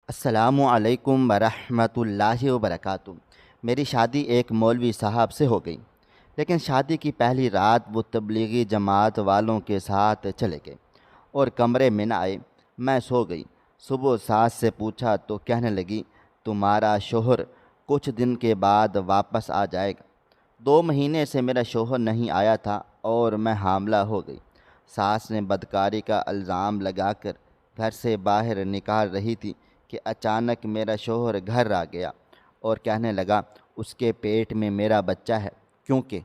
السلام علیکم ورحمۃ اللہ وبرکاتہ۔ میری شادی ایک مولوی صاحب سے ہو گئی، لیکن شادی کی پہلی رات وہ تبلیغی جماعت والوں کے ساتھ چلے گئے اور کمرے میں نہ آئے۔ میں سو گئی۔ صبح ساس سے پوچھا تو کہنے لگی تمہارا شوہر کچھ دن کے بعد واپس آ جائے گا۔ 2 مہینے سے میرا شوہر نہیں آیا تھا اور میں حاملہ ہو گئی۔ ساس نے بدکاری کا الزام لگا کر گھر سے باہر نکال رہی تھی کہ اچانک میرا شوہر گھر آ گیا اور کہنے لگا اس کے پیٹ میں میرا بچہ ہے، کیونکہ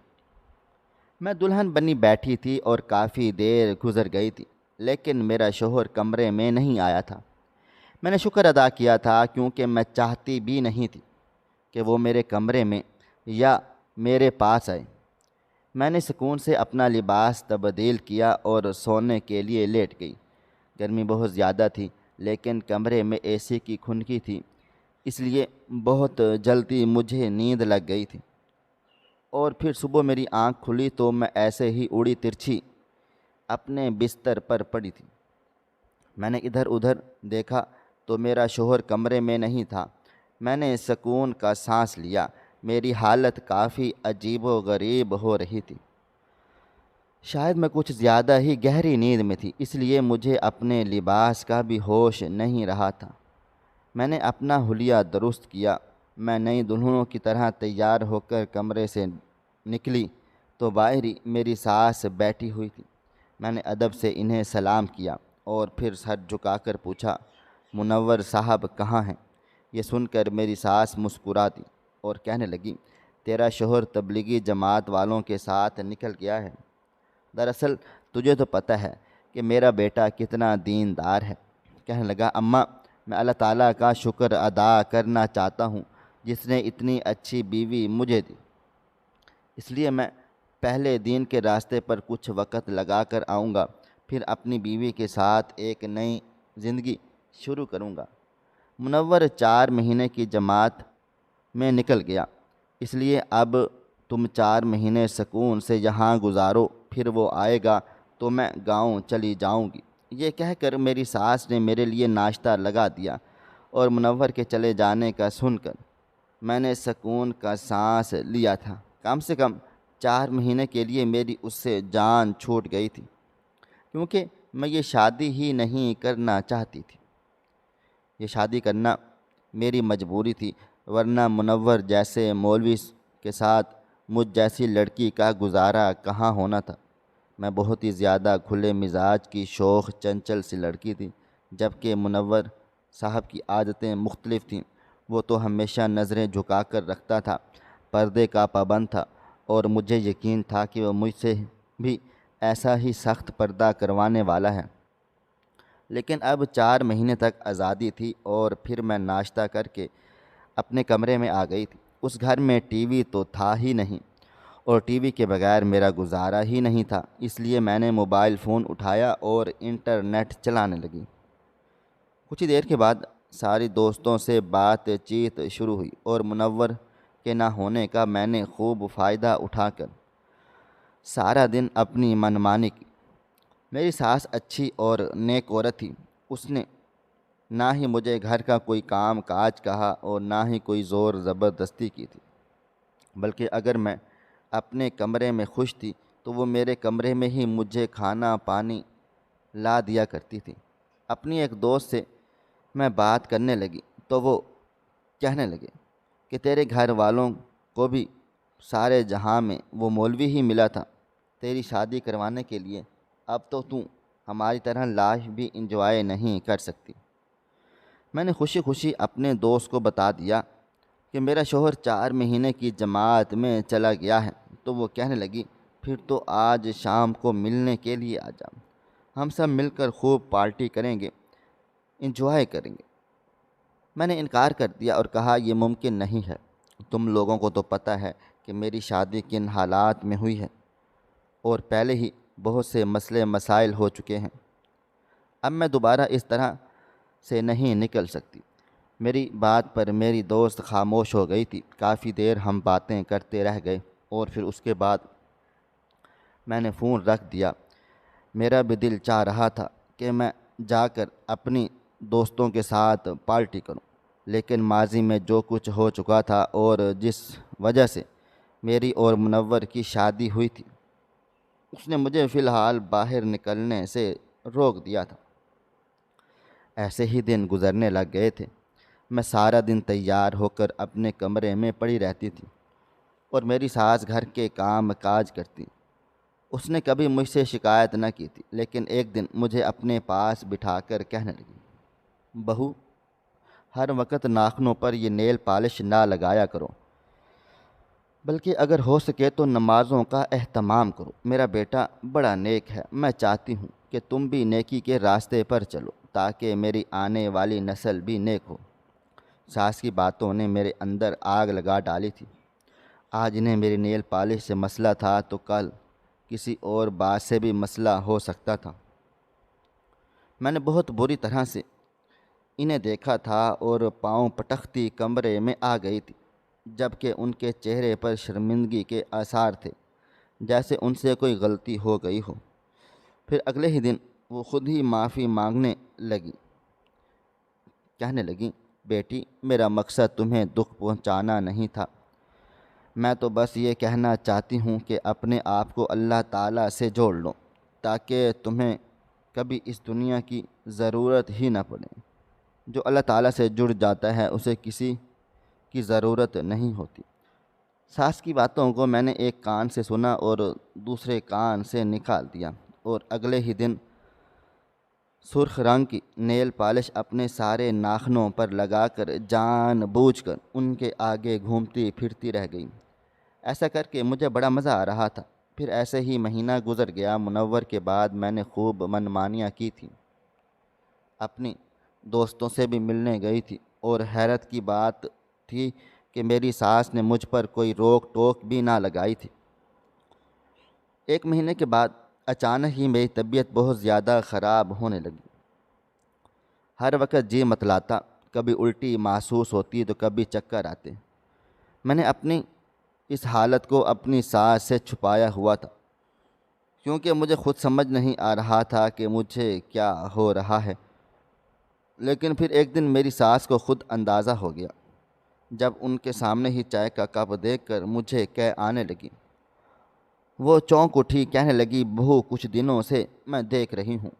میں دلہن بنی بیٹھی تھی اور کافی دیر گزر گئی تھی، لیکن میرا شوہر کمرے میں نہیں آیا تھا۔ میں نے شکر ادا کیا تھا، کیونکہ میں چاہتی بھی نہیں تھی کہ وہ میرے کمرے میں یا میرے پاس آئے۔ میں نے سکون سے اپنا لباس تبدیل کیا اور سونے کے لیے لیٹ گئی۔ گرمی بہت زیادہ تھی، لیکن کمرے میں اے سی کی کھنکی تھی، اس لیے بہت جلدی مجھے نیند لگ گئی تھی۔ اور پھر صبح میری آنکھ کھلی تو میں ایسے ہی اڑی ترچھی اپنے بستر پر پڑی تھی۔ میں نے ادھر ادھر دیکھا تو میرا شوہر کمرے میں نہیں تھا۔ میں نے سکون کا سانس لیا۔ میری حالت کافی عجیب و غریب ہو رہی تھی۔ شاید میں کچھ زیادہ ہی گہری نیند میں تھی، اس لیے مجھے اپنے لباس کا بھی ہوش نہیں رہا تھا۔ میں نے اپنا حلیہ درست کیا۔ میں نئی دلہنوں کی طرح تیار ہو کر کمرے سے نکلی تو باہر ہی میری ساس بیٹھی ہوئی تھی۔ میں نے ادب سے انہیں سلام کیا اور پھر سر جھکا کر پوچھا منور صاحب کہاں ہیں؟ یہ سن کر میری ساس مسکرا دی اور کہنے لگی تیرا شوہر تبلیغی جماعت والوں کے ساتھ نکل گیا ہے۔ دراصل تجھے تو پتہ ہے کہ میرا بیٹا کتنا دیندار ہے۔ کہنے لگا اماں، میں اللہ تعالیٰ کا شکر ادا کرنا چاہتا ہوں جس نے اتنی اچھی بیوی مجھے دی، اس لیے میں پہلے دین کے راستے پر کچھ وقت لگا کر آؤں گا، پھر اپنی بیوی کے ساتھ ایک نئی زندگی شروع کروں گا۔ منور 4 مہینے کی جماعت میں نکل گیا، اس لیے اب تم 4 مہینے سکون سے یہاں گزارو، پھر وہ آئے گا تو میں گاؤں چلی جاؤں گی۔ یہ کہہ کر میری ساس نے میرے لیے ناشتہ لگا دیا اور منور کے چلے جانے کا سن کر میں نے سکون کا سانس لیا تھا۔ کم سے کم 4 مہینے کے لیے میری اس سے جان چھوٹ گئی تھی، کیونکہ میں یہ شادی ہی نہیں کرنا چاہتی تھی۔ یہ شادی کرنا میری مجبوری تھی، ورنہ منور جیسے مولوی کے ساتھ مجھ جیسی لڑکی کا گزارا کہاں ہونا تھا۔ میں بہت ہی زیادہ کھلے مزاج کی شوخ چنچل سی لڑکی تھی، جبکہ منور صاحب کی عادتیں مختلف تھیں۔ وہ تو ہمیشہ نظریں جھکا کر رکھتا تھا، پردے کا پابند تھا، اور مجھے یقین تھا کہ وہ مجھ سے بھی ایسا ہی سخت پردہ کروانے والا ہے۔ لیکن اب 4 مہینے تک آزادی تھی اور پھر میں ناشتہ کر کے اپنے کمرے میں آ گئی تھی۔ اس گھر میں ٹی وی تو تھا ہی نہیں، اور ٹی وی کے بغیر میرا گزارا ہی نہیں تھا، اس لیے میں نے موبائل فون اٹھایا اور انٹرنیٹ چلانے لگی۔ کچھ ہی دیر کے بعد ساری دوستوں سے بات چیت شروع ہوئی اور منور کے نہ ہونے کا میں نے خوب فائدہ اٹھا کر سارا دن اپنی منمانی کی۔ میری ساس اچھی اور نیک عورت تھی۔ اس نے نہ ہی مجھے گھر کا کوئی کام کاج کہا اور نہ ہی کوئی زور زبردستی کی تھی، بلکہ اگر میں اپنے کمرے میں خوش تھی تو وہ میرے کمرے میں ہی مجھے کھانا پانی لا دیا کرتی تھی۔ اپنی ایک دوست سے میں بات کرنے لگی تو وہ کہنے لگے کہ تیرے گھر والوں کو بھی سارے جہاں میں وہ مولوی ہی ملا تھا تیری شادی کروانے کے لیے، اب تو ہماری طرح لائف بھی انجوائے نہیں کر سکتی۔ میں نے خوشی خوشی اپنے دوست کو بتا دیا کہ میرا شوہر 4 مہینے کی جماعت میں چلا گیا ہے، تو وہ کہنے لگی پھر تو آج شام کو ملنے کے لیے آ جا، ہم سب مل کر خوب پارٹی کریں گے، انجوائے کریں گے۔ میں نے انکار کر دیا اور کہا یہ ممکن نہیں ہے، تم لوگوں کو تو پتہ ہے کہ میری شادی کن حالات میں ہوئی ہے اور پہلے ہی بہت سے مسئلے مسائل ہو چکے ہیں، اب میں دوبارہ اس طرح سے نہیں نکل سکتی۔ میری بات پر میری دوست خاموش ہو گئی تھی۔ کافی دیر ہم باتیں کرتے رہ گئے اور پھر اس کے بعد میں نے فون رکھ دیا۔ میرا بھی دل چاہ رہا تھا کہ میں جا کر اپنی دوستوں کے ساتھ پارٹی کروں، لیکن ماضی میں جو کچھ ہو چکا تھا اور جس وجہ سے میری اور منور کی شادی ہوئی تھی، اس نے مجھے فی الحال باہر نکلنے سے روک دیا تھا۔ ایسے ہی دن گزرنے لگ گئے تھے۔ میں سارا دن تیار ہو کر اپنے کمرے میں پڑی رہتی تھی اور میری ساس گھر کے کام کاج کرتی۔ اس نے کبھی مجھ سے شکایت نہ کی تھی، لیکن ایک دن مجھے اپنے پاس بٹھا کر کہنے لگی، بہو، ہر وقت ناخنوں پر یہ نیل پالش نہ لگایا کرو، بلکہ اگر ہو سکے تو نمازوں کا اہتمام کرو۔ میرا بیٹا بڑا نیک ہے، میں چاہتی ہوں کہ تم بھی نیکی کے راستے پر چلو تاکہ میری آنے والی نسل بھی نیک ہو۔ ساس کی باتوں نے میرے اندر آگ لگا ڈالی تھی۔ آج انہیں میری نیل پالش سے مسئلہ تھا تو کل کسی اور بات سے بھی مسئلہ ہو سکتا تھا۔ میں نے بہت بری طرح سے انہیں دیکھا تھا اور پاؤں پٹکتی کمرے میں آ گئی تھی، جبکہ ان کے چہرے پر شرمندگی کے آثار تھے، جیسے ان سے کوئی غلطی ہو گئی ہو۔ پھر اگلے ہی دن وہ خود ہی معافی مانگنے لگی، کہنے لگی، بیٹی، میرا مقصد تمہیں دکھ پہنچانا نہیں تھا، میں تو بس یہ کہنا چاہتی ہوں کہ اپنے آپ کو اللہ تعالیٰ سے جوڑ لو تاکہ تمہیں کبھی اس دنیا کی ضرورت ہی نہ پڑے۔ جو اللہ تعالیٰ سے جڑ جاتا ہے اسے کسی کی ضرورت نہیں ہوتی۔ ساس کی باتوں کو میں نے ایک کان سے سنا اور دوسرے کان سے نکال دیا، اور اگلے ہی دن سرخ رنگ کی نیل پالش اپنے سارے ناخنوں پر لگا کر جان بوجھ کر ان کے آگے گھومتی پھرتی رہ گئی۔ ایسا کر کے مجھے بڑا مزہ آ رہا تھا۔ پھر ایسے ہی مہینہ گزر گیا۔ منور کے بعد میں نے خوب منمانیاں کی تھیں، اپنی دوستوں سے بھی ملنے گئی تھی، اور حیرت کی بات تھی کہ میری ساس نے مجھ پر کوئی روک ٹوک بھی نہ لگائی تھی۔ ایک مہینے کے بعد اچانک ہی میری طبیعت بہت زیادہ خراب ہونے لگی۔ ہر وقت جی متلاتا، کبھی الٹی محسوس ہوتی تو کبھی چکر آتے۔ میں نے اپنی اس حالت کو اپنی ساس سے چھپایا ہوا تھا، کیونکہ مجھے خود سمجھ نہیں آ رہا تھا کہ مجھے کیا ہو رہا ہے۔ لیکن پھر ایک دن میری ساس کو خود اندازہ ہو گیا، جب ان کے سامنے ہی چائے کا کپ دیکھ کر مجھے کہہ آنے لگی۔ وہ چونک اٹھی، کہنے لگی، بہو، کچھ دنوں سے میں دیکھ رہی ہوں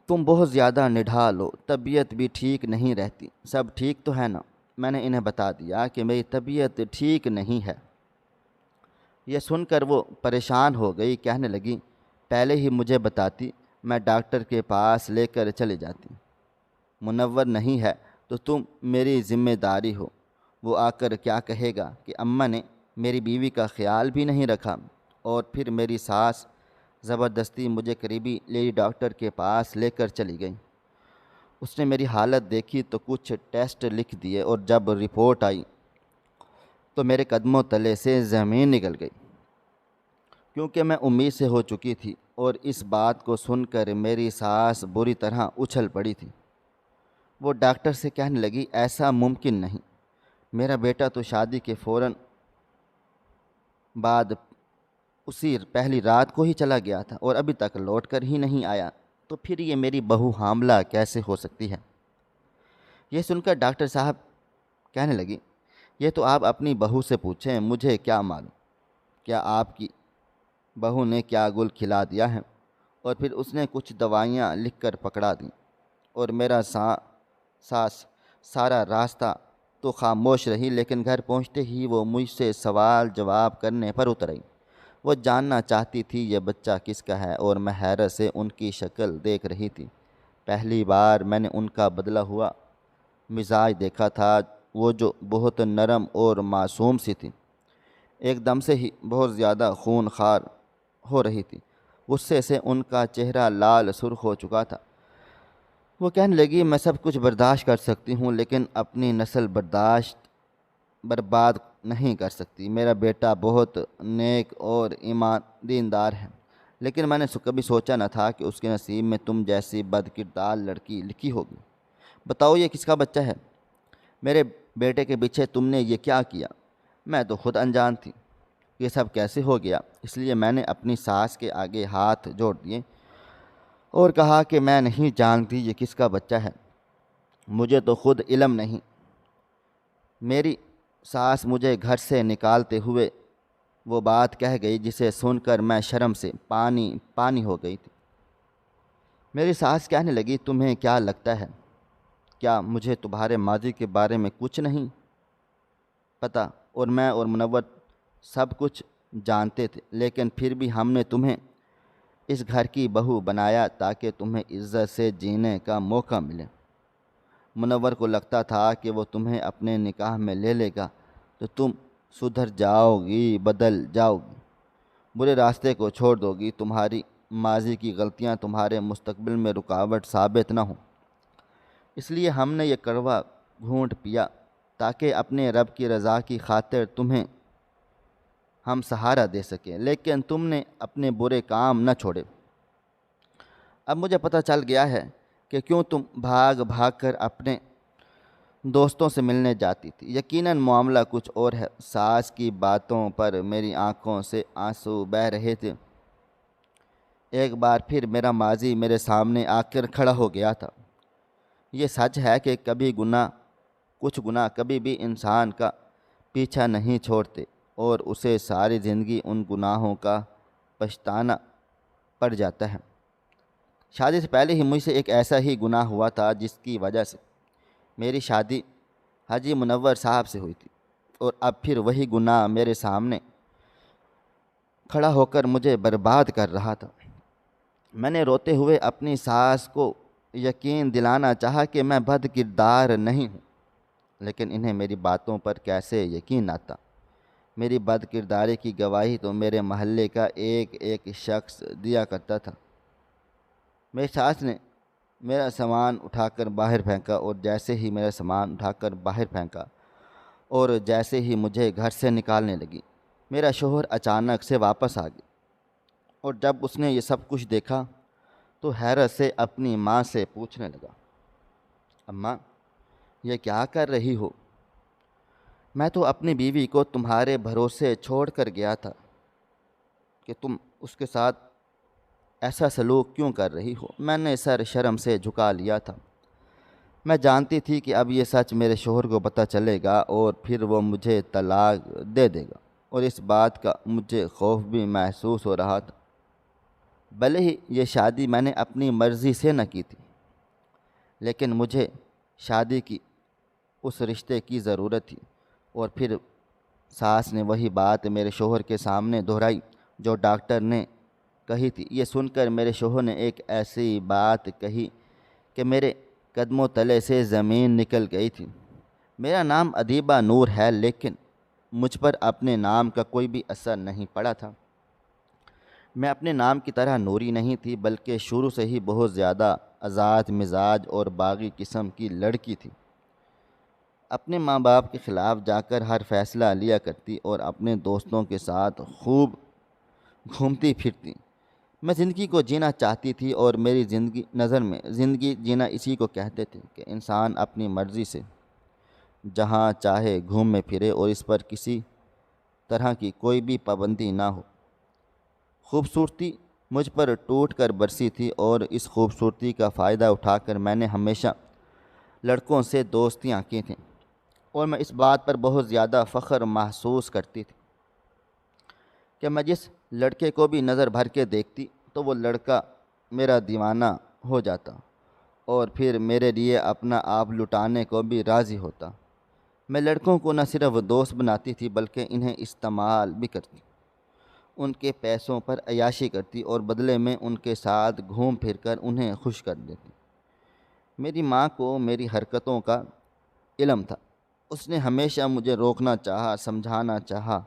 تم بہت زیادہ نڈھال ہو، طبیعت بھی ٹھیک نہیں رہتی، سب ٹھیک تو ہے نا؟ میں نے انہیں بتا دیا کہ میری طبیعت ٹھیک نہیں ہے۔ یہ سن کر وہ پریشان ہو گئی، کہنے لگی، پہلے ہی مجھے بتاتی، میں ڈاکٹر کے پاس لے کر چلے جاتی۔ منور نہیں ہے تو تم میری ذمہ داری ہو، وہ آ کر کیا کہے گا کہ اماں نے میری بیوی کا خیال بھی نہیں رکھا۔ اور پھر میری ساس زبردستی مجھے قریبی لیڈی ڈاکٹر کے پاس لے کر چلی گئی۔ اس نے میری حالت دیکھی تو کچھ ٹیسٹ لکھ دیے، اور جب رپورٹ آئی تو میرے قدموں تلے سے زمین نکل گئی، کیونکہ میں امید سے ہو چکی تھی، اور اس بات کو سن کر میری ساس بری طرح اچھل پڑی تھی۔ وہ ڈاکٹر سے کہنے لگی، ایسا ممکن نہیں، میرا بیٹا تو شادی کے فوراً بعد اسی پہلی رات کو ہی چلا گیا تھا اور ابھی تک لوٹ کر ہی نہیں آیا، تو پھر یہ میری بہو حاملہ کیسے ہو سکتی ہے؟ یہ سن کر ڈاکٹر صاحب کہنے لگی، یہ تو آپ اپنی بہو سے پوچھیں، مجھے کیا معلوم، کیا آپ کی بہو نے کیا گل کھلا دیا ہے؟ اور پھر اس نے کچھ دوائیاں لکھ کر پکڑا دیں، اور میرا ساس سارا راستہ تو خاموش رہی، لیکن گھر پہنچتے ہی وہ مجھ سے سوال جواب کرنے پر اتر آئی۔ وہ جاننا چاہتی تھی یہ بچہ کس کا ہے، اور میں حیرت سے ان کی شکل دیکھ رہی تھی۔ پہلی بار میں نے ان کا بدلا ہوا مزاج دیکھا تھا، وہ جو بہت نرم اور معصوم سی تھی، ایک دم سے ہی بہت زیادہ خون خوار ہو رہی تھی۔ غصے سے ان کا چہرہ لال سرخ ہو چکا تھا۔ وہ کہنے لگی، میں سب کچھ برداشت کر سکتی ہوں، لیکن اپنی نسل برباد نہیں کر سکتی۔ میرا بیٹا بہت نیک اور دیندار ہے، لیکن میں نے کبھی سوچا نہ تھا کہ اس کے نصیب میں تم جیسی بد کردار لڑکی لکھی ہوگی۔ بتاؤ یہ کس کا بچہ ہے؟ میرے بیٹے کے پیچھے تم نے یہ کیا کیا؟ میں تو خود انجان تھی، یہ سب کیسے ہو گیا؟ اس لیے میں نے اپنی ساس کے آگے ہاتھ جوڑ دیے اور کہا کہ میں نہیں جانتی یہ کس کا بچہ ہے۔ مجھے تو خود علم نہیں۔ میری ساس مجھے گھر سے نکالتے ہوئے وہ بات کہہ گئی جسے سن کر میں شرم سے پانی پانی ہو گئی تھی۔ میری ساس کہنے لگی، تمہیں کیا لگتا ہے، کیا مجھے تمہارے ماضی کے بارے میں کچھ نہیں پتہ؟ اور میں اور منور سب کچھ جانتے تھے، لیکن پھر بھی ہم نے تمہیں اس گھر کی بہو بنایا تاکہ تمہیں عزت سے جینے کا موقع ملے۔ منور کو لگتا تھا کہ وہ تمہیں اپنے نکاح میں لے لے گا تو تم سدھر جاؤ گی، بدل جاؤ گی، برے راستے کو چھوڑ دو گی، تمہاری ماضی کی غلطیاں تمہارے مستقبل میں رکاوٹ ثابت نہ ہوں۔ اس لیے ہم نے یہ کڑوا گھونٹ پیا تاکہ اپنے رب کی رضا کی خاطر تمہیں ہم سہارا دے سکیں، لیکن تم نے اپنے برے کام نہ چھوڑے۔ اب مجھے پتہ چل گیا ہے کہ کیوں تم بھاگ بھاگ کر اپنے دوستوں سے ملنے جاتی تھی۔ یقیناً معاملہ کچھ اور ہے۔ ساس کی باتوں پر میری آنکھوں سے آنسو بہہ رہے تھے۔ ایک بار پھر میرا ماضی میرے سامنے آ کر کھڑا ہو گیا تھا۔ یہ سچ ہے کہ کچھ گناہ کبھی بھی انسان کا پیچھا نہیں چھوڑتے اور اسے ساری زندگی ان گناہوں کا پچھتانا پڑ جاتا ہے۔ شادی سے پہلے ہی مجھ سے ایک ایسا ہی گناہ ہوا تھا جس کی وجہ سے میری شادی حاجی منور صاحب سے ہوئی تھی، اور اب پھر وہی گناہ میرے سامنے کھڑا ہو کر مجھے برباد کر رہا تھا۔ میں نے روتے ہوئے اپنی ساس کو یقین دلانا چاہا کہ میں بد کردار نہیں ہوں، لیکن انہیں میری باتوں پر کیسے یقین آتا۔ میری بد کرداری کی گواہی تو میرے محلے کا ایک ایک شخص دیا کرتا تھا۔ میری ساس نے میرا سامان اٹھا کر باہر پھینکا، اور جیسے ہی میرا سامان اٹھا کر باہر پھینکا اور جیسے ہی مجھے گھر سے نکالنے لگی، میرا شوہر اچانک سے واپس آ گیا، اور جب اس نے یہ سب کچھ دیکھا تو حیرت سے اپنی ماں سے پوچھنے لگا، اماں یہ کیا کر رہی ہو؟ میں تو اپنی بیوی کو تمہارے بھروسے چھوڑ کر گیا تھا کہ تم اس کے ساتھ ایسا سلوک کیوں کر رہی ہو؟ میں نے سر شرم سے جھکا لیا تھا۔ میں جانتی تھی کہ اب یہ سچ میرے شوہر کو پتہ چلے گا اور پھر وہ مجھے طلاق دے دے گا، اور اس بات کا مجھے خوف بھی محسوس ہو رہا تھا۔ بھلے ہی یہ شادی میں نے اپنی مرضی سے نہ کی تھی، لیکن مجھے شادی کی اس رشتے کی ضرورت تھی۔ اور پھر ساس نے وہی بات میرے شوہر کے سامنے دہرائی جو ڈاکٹر نے کہی تھی۔ یہ سن کر میرے شوہر نے ایک ایسی بات کہی کہ میرے قدموں تلے سے زمین نکل گئی تھی۔ میرا نام ادیبہ نور ہے، لیکن مجھ پر اپنے نام کا کوئی بھی اثر نہیں پڑا تھا۔ میں اپنے نام کی طرح نوری نہیں تھی، بلکہ شروع سے ہی بہت زیادہ آزاد مزاج اور باغی قسم کی لڑکی تھی۔ اپنے ماں باپ کے خلاف جا کر ہر فیصلہ لیا کرتی اور اپنے دوستوں کے ساتھ خوب گھومتی پھرتی۔ میں زندگی کو جینا چاہتی تھی، اور میری نظر میں زندگی جینا اسی کو کہتے تھے کہ انسان اپنی مرضی سے جہاں چاہے گھومے پھرے اور اس پر کسی طرح کی کوئی بھی پابندی نہ ہو۔ خوبصورتی مجھ پر ٹوٹ کر برسی تھی، اور اس خوبصورتی کا فائدہ اٹھا کر میں نے ہمیشہ لڑکوں سے دوستیاں کی تھیں، اور میں اس بات پر بہت زیادہ فخر محسوس کرتی تھی کہ میں جس لڑکے کو بھی نظر بھر کے دیکھتی تو وہ لڑکا میرا دیوانہ ہو جاتا، اور پھر میرے لیے اپنا آپ لٹانے کو بھی راضی ہوتا۔ میں لڑکوں کو نہ صرف دوست بناتی تھی بلکہ انہیں استعمال بھی کرتی، ان کے پیسوں پر عیاشی کرتی، اور بدلے میں ان کے ساتھ گھوم پھر کر انہیں خوش کر دیتی۔ میری ماں کو میری حرکتوں کا علم تھا۔ اس نے ہمیشہ مجھے روکنا چاہا، سمجھانا چاہا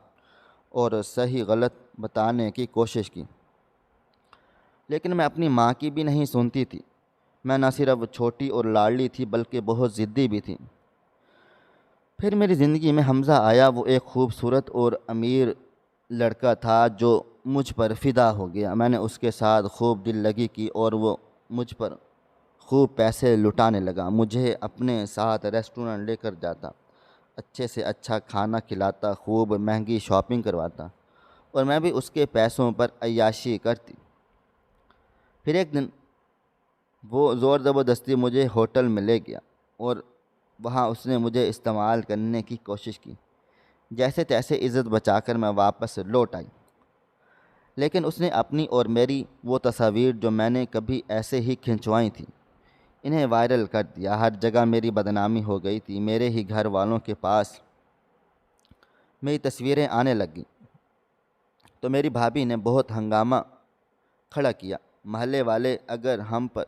اور صحیح غلط بتانے کی کوشش کی، لیکن میں اپنی ماں کی بھی نہیں سنتی تھی۔ میں نہ صرف چھوٹی اور لاڈلی تھی بلکہ بہت ضدی بھی تھی۔ پھر میری زندگی میں حمزہ آیا۔ وہ ایک خوبصورت اور امیر لڑکا تھا جو مجھ پر فدا ہو گیا۔ میں نے اس کے ساتھ خوب دل لگی کی اور وہ مجھ پر خوب پیسے لٹانے لگا۔ مجھے اپنے ساتھ ریسٹورنٹ لے کر جاتا، اچھے سے اچھا کھانا کھلاتا، خوب مہنگی شاپنگ کرواتا، اور میں بھی اس کے پیسوں پر عیاشی کرتی۔ پھر ایک دن وہ زور زبردستی مجھے ہوٹل میں لے گیا اور وہاں اس نے مجھے استعمال کرنے کی کوشش کی۔ جیسے تیسے عزت بچا کر میں واپس لوٹ آئی، لیکن اس نے اپنی اور میری وہ تصاویر جو میں نے کبھی ایسے ہی کھنچوائی تھیں انہیں وائرل کر دیا۔ ہر جگہ میری بدنامی ہو گئی تھی۔ میرے ہی گھر والوں کے پاس میری تصویریں آنے لگ گئیں تو میری بھابھی نے بہت ہنگامہ کھڑا کیا۔ محلے والے اگر ہم پر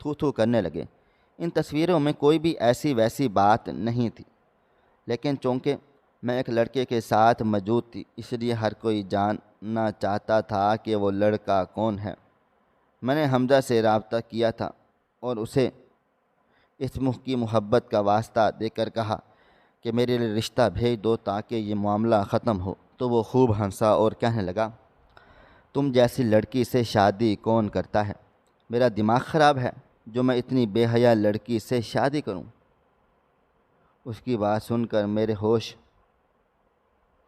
تھو تھو کرنے لگے۔ ان تصویروں میں کوئی بھی ایسی ویسی بات نہیں تھی، لیکن چونکہ میں ایک لڑکے کے ساتھ موجود تھی اس لیے ہر کوئی جاننا چاہتا تھا کہ وہ لڑکا کون ہے۔ میں نے حمزہ سے رابطہ کیا تھا اور اسے اس کی محبت کا واسطہ دے کر کہا کہ میرے لیے رشتہ بھیج دو تاکہ یہ معاملہ ختم ہو، تو وہ خوب ہنسا اور کہنے لگا، تم جیسی لڑکی سے شادی کون کرتا ہے؟ میرا دماغ خراب ہے جو میں اتنی بے حیا لڑکی سے شادی کروں۔ اس کی بات سن کر میرے ہوش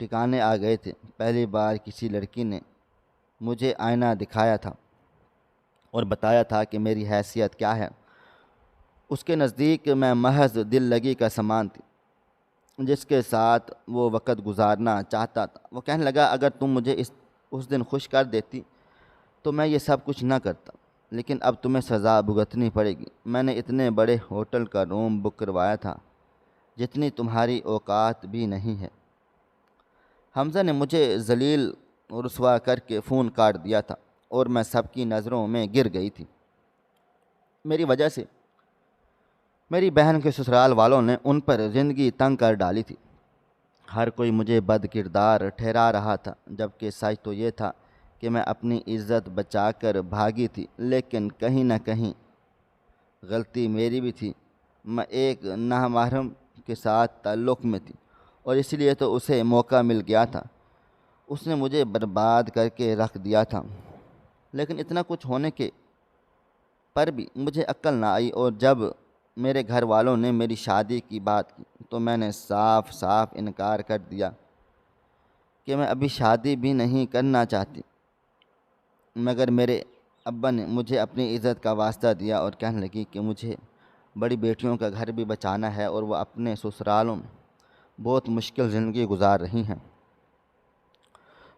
ٹھکانے آ گئے تھے۔ پہلی بار کسی لڑکی نے مجھے آئینہ دکھایا تھا اور بتایا تھا کہ میری حیثیت کیا ہے۔ اس کے نزدیک میں محض دل لگی کا سامان تھی جس کے ساتھ وہ وقت گزارنا چاہتا تھا۔ وہ کہنے لگا، اگر تم مجھے اس دن خوش کر دیتی تو میں یہ سب کچھ نہ کرتا، لیکن اب تمہیں سزا بھگتنی پڑے گی۔ میں نے اتنے بڑے ہوٹل کا روم بک کروایا تھا جتنی تمہاری اوقات بھی نہیں ہے۔ حمزہ نے مجھے ذلیل اور رسوا کر کے فون کاٹ دیا تھا اور میں سب کی نظروں میں گر گئی تھی۔ میری وجہ سے میری بہن کے سسرال والوں نے ان پر زندگی تنگ کر ڈالی تھی۔ ہر کوئی مجھے بد کردار ٹھہرا رہا تھا، جبکہ سچ تو یہ تھا کہ میں اپنی عزت بچا کر بھاگی تھی، لیکن کہیں نہ کہیں غلطی میری بھی تھی۔ میں ایک نامحرم کے ساتھ تعلق میں تھی اور اس لیے تو اسے موقع مل گیا تھا۔ اس نے مجھے برباد کر کے رکھ دیا تھا، لیکن اتنا کچھ ہونے کے پر بھی مجھے عقل نہ آئی، اور جب میرے گھر والوں نے میری شادی کی بات کی تو میں نے صاف صاف انکار کر دیا کہ میں ابھی شادی بھی نہیں کرنا چاہتی، مگر میرے ابا نے مجھے اپنی عزت کا واسطہ دیا اور کہنے لگی کہ مجھے بڑی بیٹیوں کا گھر بھی بچانا ہے اور وہ اپنے سسرالوں میں بہت مشکل زندگی گزار رہی ہیں۔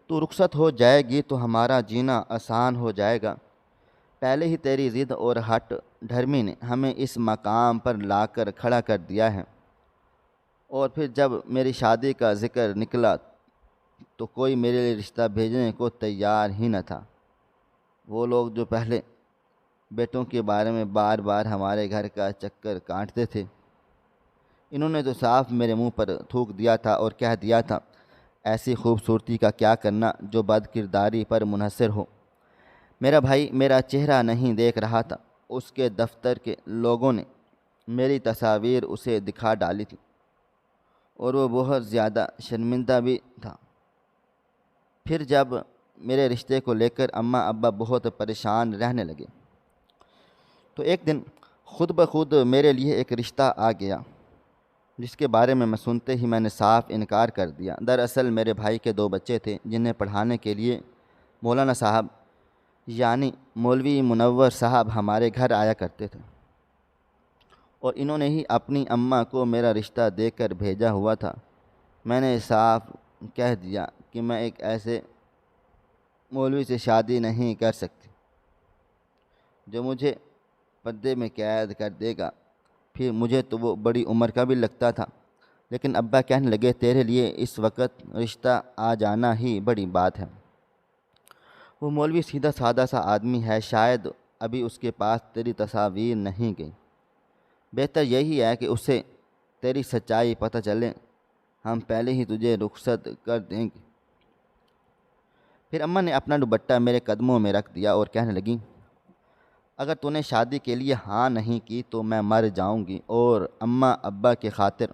تو رخصت ہو جائے گی تو ہمارا جینا آسان ہو جائے گا۔ پہلے ہی تیری ضد اور ہٹ دھرمی نے ہمیں اس مقام پر لا کر کھڑا کر دیا ہے، اور پھر جب میری شادی کا ذکر نکلا تو کوئی میرے لیے رشتہ بھیجنے کو تیار ہی نہ تھا۔ وہ لوگ جو پہلے بیٹوں کے بارے میں بار بار ہمارے گھر کا چکر کاٹتے تھے، انہوں نے تو صاف میرے منہ پر تھوک دیا تھا اور کہہ دیا تھا، ایسی خوبصورتی کا کیا کرنا جو بد کرداری پر منحصر ہو۔ میرا بھائی میرا چہرہ نہیں دیکھ رہا تھا۔ اس کے دفتر کے لوگوں نے میری تصاویر اسے دکھا ڈالی تھی اور وہ بہت زیادہ شرمندہ بھی تھا۔ پھر جب میرے رشتے کو لے کر اماں ابا بہت پریشان رہنے لگے تو ایک دن خود بخود میرے لیے ایک رشتہ آ گیا جس کے بارے میں سنتے ہی میں نے صاف انکار کر دیا۔ دراصل میرے بھائی کے 2 بچے تھے جنہیں پڑھانے کے لیے مولانا صاحب یعنی مولوی منور صاحب ہمارے گھر آیا کرتے تھے، اور انہوں نے ہی اپنی اماں کو میرا رشتہ دے کر بھیجا ہوا تھا۔ میں نے صاف کہہ دیا کہ میں ایک ایسے مولوی سے شادی نہیں کر سکتی جو مجھے پردے میں قید کر دے گا۔ پھر مجھے تو وہ بڑی عمر کا بھی لگتا تھا، لیکن ابا کہنے لگے، تیرے لیے اس وقت رشتہ آ جانا ہی بڑی بات ہے۔ وہ مولوی سیدھا سادہ سا آدمی ہے، شاید ابھی اس کے پاس تیری تصاویر نہیں گئی۔ بہتر یہی ہے کہ اسے تیری سچائی پتہ چلے، ہم پہلے ہی تجھے رخصت کر دیں گے۔ پھر اماں نے اپنا دوپٹہ میرے قدموں میں رکھ دیا اور کہنے لگیں، اگر تو نے شادی کے لیے ہاں نہیں کی تو میں مر جاؤں گی۔ اور اماں ابا کے خاطر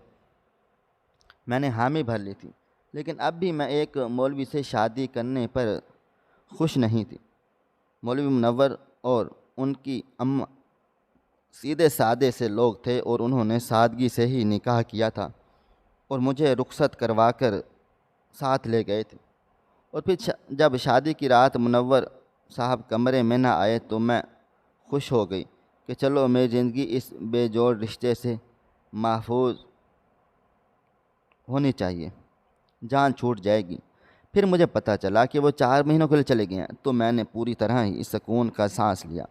میں نے حامی بھر لی تھی، لیکن اب بھی میں ایک مولوی سے شادی کرنے پر خوش نہیں تھی۔ مولوی منور اور ان کی اماں سیدھے سادے سے لوگ تھے اور انہوں نے سادگی سے ہی نکاح کیا تھا اور مجھے رخصت کروا کر ساتھ لے گئے تھے۔ اور پھر جب شادی کی رات منور صاحب کمرے میں نہ آئے تو میں خوش ہو گئی، کہ چلو میری زندگی اس بے جوڑ رشتے سے محفوظ ہونی چاہیے، جان چھوٹ جائے گی۔ پھر مجھے پتہ چلا کہ وہ 4 مہینوں کے لیے چلے گئے ہیں، تو میں نے پوری طرح ہی سکون کا سانس لیا۔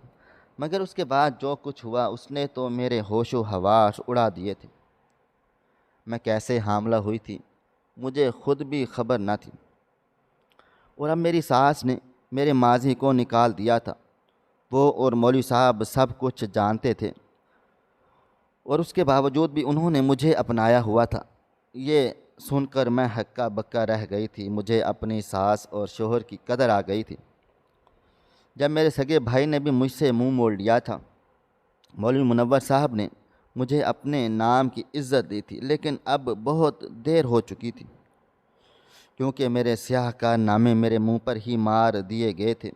مگر اس کے بعد جو کچھ ہوا اس نے تو میرے ہوش و حواس اڑا دیے تھے۔ میں کیسے حاملہ ہوئی تھی مجھے خود بھی خبر نہ تھی، اور اب میری ساس نے میرے ماضی کو نکال دیا تھا۔ وہ اور مولوی صاحب سب کچھ جانتے تھے، اور اس کے باوجود بھی انہوں نے مجھے اپنایا ہوا تھا۔ یہ سن کر میں ہکا بکا رہ گئی تھی۔ مجھے اپنی ساس اور شوہر کی قدر آ گئی تھی۔ جب میرے سگے بھائی نے بھی مجھ سے منہ موڑ لیا تھا، مولوی منور صاحب نے مجھے اپنے نام کی عزت دی تھی، لیکن اب بہت دیر ہو چکی تھی، کیونکہ میرے سیاہ کارنامے میرے منہ پر ہی مار دیے گئے تھے۔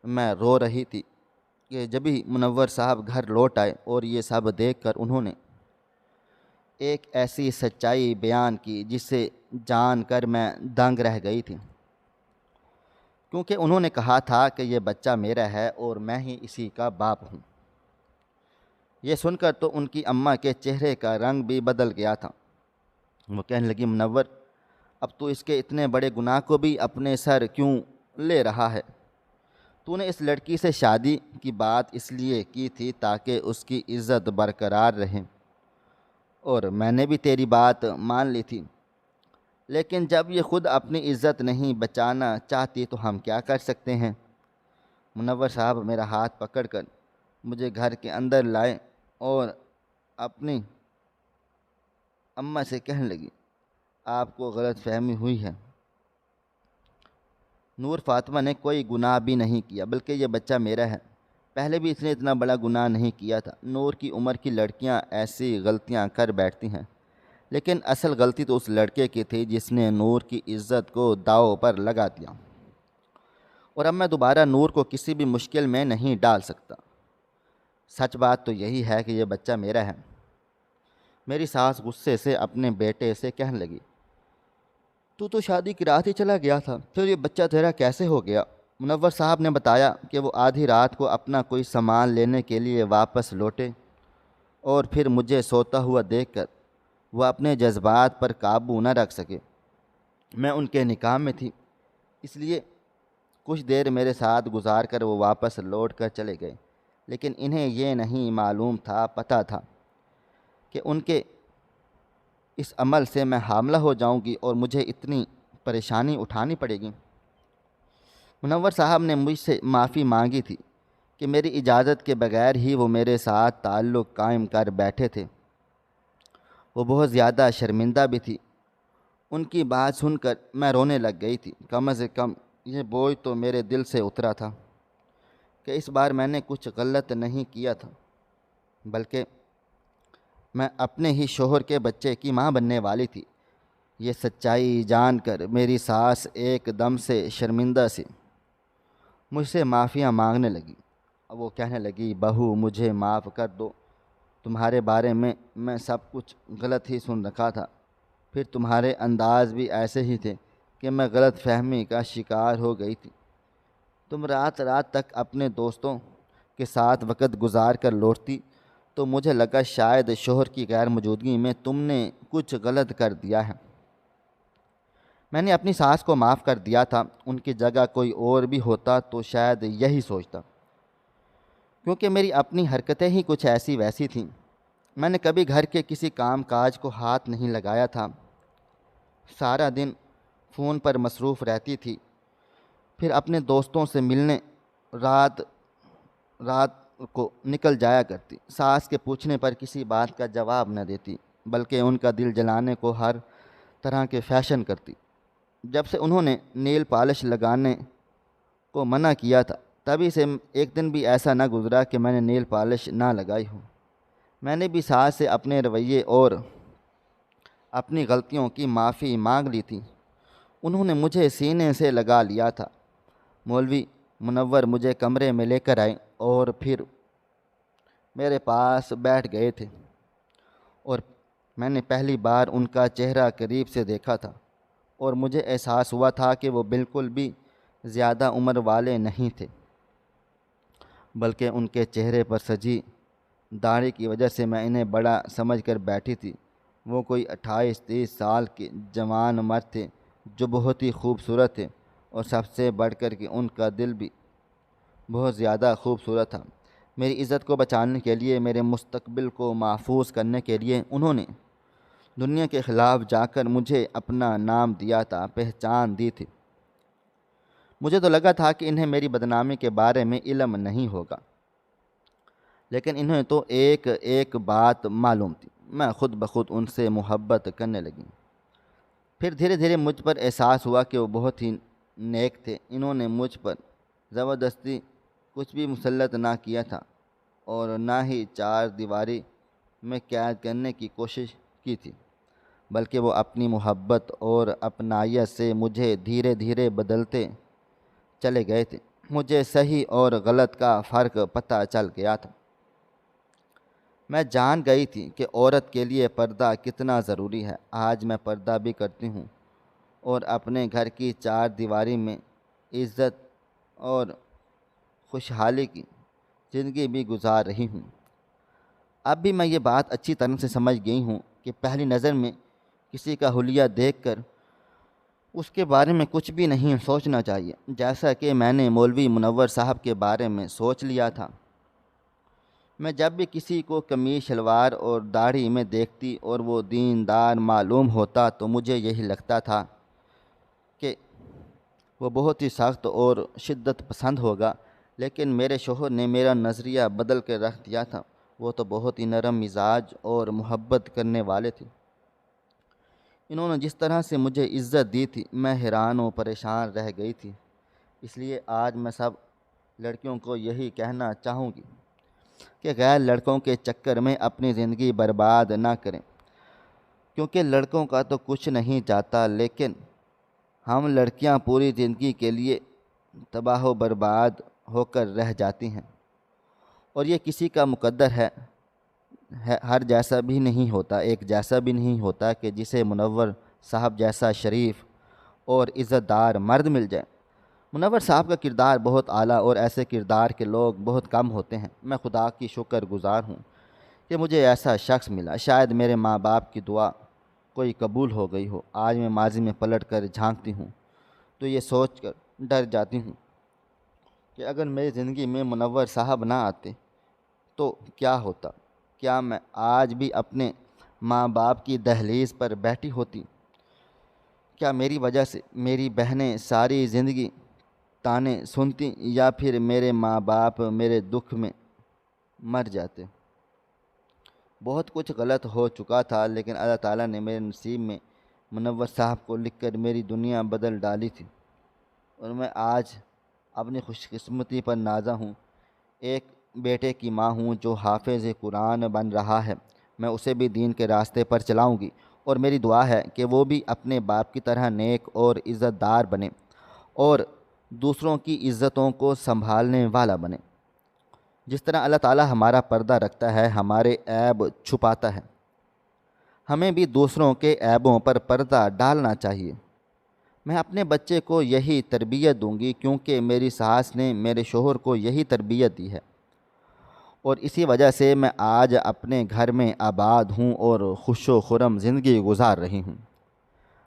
میں رو رہی تھی کہ جبھی منور صاحب گھر لوٹ آئے اور یہ سب دیکھ کر انہوں نے ایک ایسی سچائی بیان کی جسے جان کر میں دنگ رہ گئی تھی، کیونکہ انہوں نے کہا تھا کہ یہ بچہ میرا ہے اور میں ہی اسی کا باپ ہوں۔ یہ سن کر تو ان کی اماں کے چہرے کا رنگ بھی بدل گیا تھا۔ وہ کہنے لگی، منور، اب تو اس کے اتنے بڑے گناہ کو بھی اپنے سر کیوں لے رہا ہے؟ تو نے اس لڑکی سے شادی کی بات اس لیے کی تھی تاکہ اس کی عزت برقرار رہے، اور میں نے بھی تیری بات مان لی تھی، لیکن جب یہ خود اپنی عزت نہیں بچانا چاہتی تو ہم کیا کر سکتے ہیں؟ منور صاحب میرا ہاتھ پکڑ کر مجھے گھر کے اندر لائے اور اپنی اماں سے کہنے لگی، آپ کو غلط فہمی ہوئی ہے، نور فاطمہ نے کوئی گناہ بھی نہیں کیا، بلکہ یہ بچہ میرا ہے۔ پہلے بھی اس نے اتنا بڑا گناہ نہیں کیا تھا۔ نور کی عمر کی لڑکیاں ایسی غلطیاں کر بیٹھتی ہیں، لیکن اصل غلطی تو اس لڑکے کی تھی جس نے نور کی عزت کو داؤ پر لگا دیا، اور اب میں دوبارہ نور کو کسی بھی مشکل میں نہیں ڈال سکتا۔ سچ بات تو یہی ہے کہ یہ بچہ میرا ہے۔ میری ساس غصے سے اپنے بیٹے سے کہنے لگی، تو شادی کی رات ہی چلا گیا تھا، پھر یہ بچہ تیرا کیسے ہو گیا؟ منور صاحب نے بتایا کہ وہ آدھی رات کو اپنا کوئی سامان لینے کے لیے واپس لوٹے، اور پھر مجھے سوتا ہوا دیکھ کر وہ اپنے جذبات پر قابو نہ رکھ سکے۔ میں ان کے نکاح میں تھی، اس لیے کچھ دیر میرے ساتھ گزار کر وہ واپس لوٹ کر چلے گئے، لیکن انہیں یہ نہیں معلوم تھا، پتہ تھا کہ ان کے اس عمل سے میں حاملہ ہو جاؤں گی اور مجھے اتنی پریشانی اٹھانی پڑے گی۔ منور صاحب نے مجھ سے معافی مانگی تھی کہ میری اجازت کے بغیر ہی وہ میرے ساتھ تعلق قائم کر بیٹھے تھے۔ وہ بہت زیادہ شرمندہ بھی تھی۔ ان کی بات سن کر میں رونے لگ گئی تھی۔ کم از کم یہ بوجھ تو میرے دل سے اترا تھا کہ اس بار میں نے کچھ غلط نہیں کیا تھا، بلکہ میں اپنے ہی شوہر کے بچے کی ماں بننے والی تھی۔ یہ سچائی جان کر میری ساس ایک دم سے شرمندہ سی مجھ سے معافیاں مانگنے لگی۔ وہ کہنے لگی، بہو مجھے معاف کر دو، تمہارے بارے میں سب کچھ غلط ہی سن رکھا تھا، پھر تمہارے انداز بھی ایسے ہی تھے کہ میں غلط فہمی کا شکار ہو گئی تھی۔ تم رات رات تک اپنے دوستوں کے ساتھ وقت گزار کر لوٹتی، تو مجھے لگا شاید شوہر کی غیر موجودگی میں تم نے کچھ غلط کر دیا ہے۔ میں نے اپنی ساس کو معاف کر دیا تھا۔ ان کی جگہ کوئی اور بھی ہوتا تو شاید یہی سوچتا، کیونکہ میری اپنی حرکتیں ہی کچھ ایسی ویسی تھیں۔ میں نے کبھی گھر کے کسی کام کاج کو ہاتھ نہیں لگایا تھا، سارا دن فون پر مصروف رہتی تھی، پھر اپنے دوستوں سے ملنے رات کو نکل جایا کرتی۔ ساس کے پوچھنے پر کسی بات کا جواب نہ دیتی، بلکہ ان کا دل جلانے کو ہر طرح کے فیشن کرتی۔ جب سے انہوں نے نیل پالش لگانے کو منع کیا تھا، تبھی سے ایک دن بھی ایسا نہ گزرا کہ میں نے نیل پالش نہ لگائی ہو۔ میں نے بھی ساس سے اپنے رویے اور اپنی غلطیوں کی معافی مانگ لی تھی۔ انہوں نے مجھے سینے سے لگا لیا تھا۔ مولوی منور مجھے کمرے میں لے کر آئے اور پھر میرے پاس بیٹھ گئے تھے، اور میں نے پہلی بار ان کا چہرہ قریب سے دیکھا تھا، اور مجھے احساس ہوا تھا کہ وہ بالکل بھی زیادہ عمر والے نہیں تھے۔ بلکہ ان کے چہرے پر سجی داڑھی کی وجہ سے میں انہیں بڑا سمجھ کر بیٹھی تھی۔ وہ کوئی 28-30 سال کے جوان مرد تھے جو بہت ہی خوبصورت تھے، اور سب سے بڑھ کر کے ان کا دل بھی بہت زیادہ خوبصورت تھا۔ میری عزت کو بچانے کے لیے، میرے مستقبل کو محفوظ کرنے کے لیے انہوں نے دنیا کے خلاف جا کر مجھے اپنا نام دیا تھا، پہچان دی تھی۔ مجھے تو لگا تھا کہ انہیں میری بدنامی کے بارے میں علم نہیں ہوگا، لیکن انہیں تو ایک ایک بات معلوم تھی۔ میں خود بخود ان سے محبت کرنے لگی۔ پھر دھیرے دھیرے مجھ پر احساس ہوا کہ وہ بہت ہی نیک تھے۔ انہوں نے مجھ پر زبردستی کچھ بھی مسلط نہ کیا تھا، اور نہ ہی 4 دیواری میں قید کرنے کی کوشش کی تھی، بلکہ وہ اپنی محبت اور اپنائیت سے مجھے دھیرے دھیرے بدلتے چلے گئے تھے۔ مجھے صحیح اور غلط کا فرق پتہ چل گیا تھا۔ میں جان گئی تھی کہ عورت کے لیے پردہ کتنا ضروری ہے۔ آج میں پردہ بھی کرتی ہوں اور اپنے گھر کی 4 دیواری میں عزت اور خوشحالی کی زندگی بھی گزار رہی ہوں۔ اب بھی میں یہ بات اچھی طرح سے سمجھ گئی ہوں کہ پہلی نظر میں کسی کا حلیہ دیکھ کر اس کے بارے میں کچھ بھی نہیں سوچنا چاہیے، جیسا کہ میں نے مولوی منور صاحب کے بارے میں سوچ لیا تھا۔ میں جب بھی کسی کو قمیص شلوار اور داڑھی میں دیکھتی اور وہ دیندار معلوم ہوتا تو مجھے یہی لگتا تھا کہ وہ بہت ہی سخت اور شدت پسند ہوگا، لیکن میرے شوہر نے میرا نظریہ بدل کر رکھ دیا تھا۔ وہ تو بہت ہی نرم مزاج اور محبت کرنے والے تھے۔ انہوں نے جس طرح سے مجھے عزت دی تھی، میں حیران و پریشان رہ گئی تھی۔ اس لیے آج میں سب لڑکیوں کو یہی کہنا چاہوں گی کہ غیر لڑکوں کے چکر میں اپنی زندگی برباد نہ کریں، کیونکہ لڑکوں کا تو کچھ نہیں جاتا، لیکن ہم لڑکیاں پوری زندگی کے لیے تباہ و برباد ہو کر رہ جاتی ہیں، اور یہ کسی کا مقدر ہے۔ ہر جیسا بھی نہیں ہوتا، ایک جیسا بھی نہیں ہوتا کہ جسے منور صاحب جیسا شریف اور عزت دار مرد مل جائے۔ منور صاحب کا کردار بہت اعلیٰ، اور ایسے کردار کے لوگ بہت کم ہوتے ہیں۔ میں خدا کی شکر گزار ہوں کہ مجھے ایسا شخص ملا۔ شاید میرے ماں باپ کی دعا کوئی قبول ہو گئی ہو۔ آج میں ماضی میں پلٹ کر جھانکتی ہوں تو یہ سوچ کر ڈر جاتی ہوں کہ اگر میری زندگی میں منور صاحب نہ آتے تو کیا ہوتا؟ کیا میں آج بھی اپنے ماں باپ کی دہلیز پر بیٹھی ہوتی؟ کیا میری وجہ سے میری بہنیں ساری زندگی تانے سنتی، یا پھر میرے ماں باپ میرے دکھ میں مر جاتے؟ بہت کچھ غلط ہو چکا تھا، لیکن اللہ تعالیٰ نے میرے نصیب میں منور صاحب کو لکھ کر میری دنیا بدل ڈالی تھی، اور میں آج اپنی خوش قسمتی پر نازا ہوں۔ ایک بیٹے کی ماں ہوں جو حافظ قرآن بن رہا ہے۔ میں اسے بھی دین کے راستے پر چلاؤں گی، اور میری دعا ہے کہ وہ بھی اپنے باپ کی طرح نیک اور عزت دار بنے، اور دوسروں کی عزتوں کو سنبھالنے والا بنے۔ جس طرح اللہ تعالیٰ ہمارا پردہ رکھتا ہے، ہمارے عیب چھپاتا ہے، ہمیں بھی دوسروں کے عیبوں پر پردہ ڈالنا چاہیے۔ میں اپنے بچے کو یہی تربیت دوں گی، کیونکہ میری ساس نے میرے شوہر کو یہی تربیت دی ہے، اور اسی وجہ سے میں آج اپنے گھر میں آباد ہوں اور خوش و خرم زندگی گزار رہی ہوں۔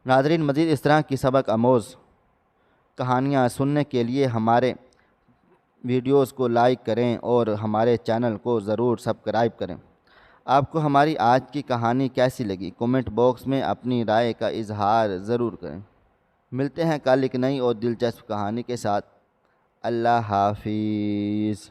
ناظرین، مزید اس طرح کی سبق آموز کہانیاں سننے کے لیے ہمارے ویڈیوز کو لائک کریں اور ہمارے چینل کو ضرور سبسکرائب کریں۔ آپ کو ہماری آج کی کہانی کیسی لگی؟ کومنٹ باکس میں اپنی رائے کا اظہار ضرور کریں۔ ملتے ہیں کل ایک نئی اور دلچسپ کہانی کے ساتھ۔ اللہ حافظ۔